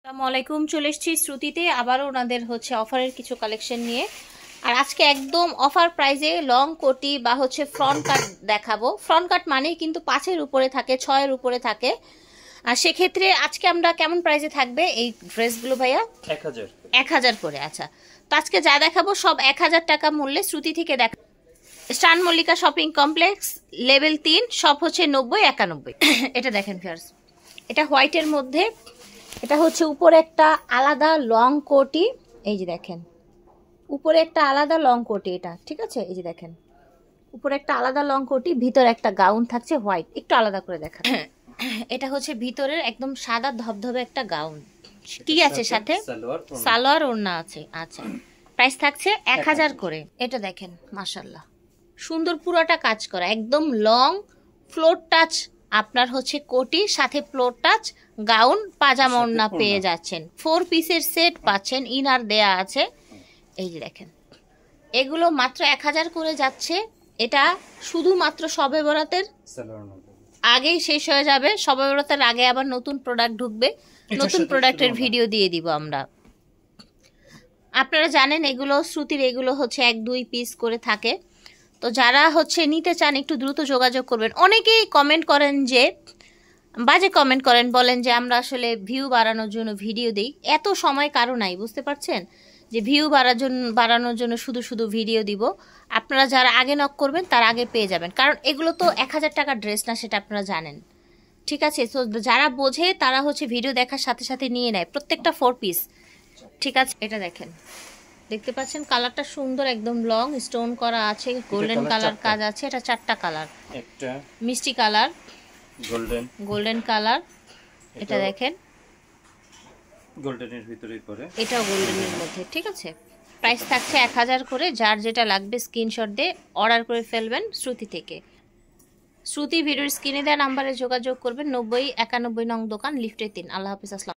আসসালামু আলাইকুম, চলে এসেছি শ্রুতিতে আবারও ওনাদের অফারের কিছু কালেকশন নিয়ে। আর আজকে একদম অফার প্রাইজে লং কোটি বা ফ্রন্ট কাট দেখাবো। ফ্রন্ট কাট মানেই কিন্তু 5-এর উপরে থাকে, 6-এর উপরে থাকে। আর সেক্ষেত্রে আজকে আমরা কেমন প্রাইজে থাকবে এই ড্রেসগুলো ভাইয়া? 1000 করে। আচ্ছা, তো আজকে যা দেখাবো সব 1000 টাকা মূল্যে শ্রুতি থেকে দেখা। স্টান মল্লিকা শপিং কমপ্লেক্স, লেভেল 3, সব 90-91। এটা দেখেন ভিউয়ার্স, এটা হোয়াইটের মধ্যে। এটা উপরে একটা আলাদা লং কোটি, এই যে দেখেন উপরে একটা আলাদা লং কোটি, এটা ঠিক আছে। এই যে দেখেন উপরে একটা আলাদা লং কোটি, ভিতরে একটা গাউন থাকছে হোয়াইট, একটু আলাদা করে দেখা। এটা ভিতরের একদম সাদা ধবধবে একটা গাউন, কি আছে সাথে সালোয়ার ওড়না আছে। আচ্ছা, প্রাইস থাকছে 1000 করে। এটা দেখেন মাশাআল্লাহ সুন্দর, পুরোটা কাজ করা, একদম লং ফ্লোর টাচ। আপনার কোটি সাথে ফ্লোর টাচ গাউন, পাজামা ওড়না পেয়ে যাচ্ছেন। 4 পিসের সেট পাচ্ছেন, ইনার দেয়া আছে। এই যে দেখেন এগুলো মাত্র 1000 করে যাচ্ছে। এটা শুধুমাত্র শবে বরাতের আগেই শেষ হয়ে যাবে। শবে বরাতের আগে আবার নতুন প্রোডাক্ট ঢুকবে, নতুন প্রোডাক্টের ভিডিও দিয়ে দিব আমরা। আপনারা জানেন এগুলো শ্রুতির, এগুলো 1-2 পিস করে থাকে। তো যারা নিতে চান একটু দ্রুত যোগাযোগ করবেন। অনেকেই কমেন্ট করেন যে, বাজে কমেন্ট করেন, বলেন যে আমরা আসলে ভিউ বাড়ানোর জন্য ভিডিও দিই। এত সময় কারো নাই, বুঝতে পারছেন, যে ভিউ বাড়ানোর জন্য শুধু শুধু ভিডিও দিব। আপনারা যারা আগে নক করবেন তার আগে পেয়ে যাবেন, কারণ এগুলো তো 1000 টাকার ড্রেস না, সেটা আপনারা জানেন, ঠিক আছে। তো যারা বোঝে তারা ভিডিও দেখার সাথে সাথে নিয়ে নেয়, প্রত্যেকটা 4 পিস, ঠিক আছে। এটা দেখেন, দেখতে পাচ্ছেন কালারটা সুন্দর, একদম লং স্টোন করা আছে, গোল্ডেন কালার কাজ আছে। এটা 4টা কালার, একটা মিষ্টি কালার, গোল্ডেন কালার। এটা দেখেন গোল্ডেনের ভিতরে করে, এটাও গোল্ডেনের মধ্যে, ঠিক আছে। প্রাইস থাকছে 1000 করে। যার যেটা লাগবে স্ক্রিনশট দিয়ে অর্ডার করে ফেলবেন শ্রুতি থেকে। শ্রুতি ভিডিওর স্ক্রিনে দেওয়া নাম্বারে যোগাযোগ করবেন। 90-91 নং দোকান, লিফটে 3। আল্লাহ হাফিজ, আসসালাম।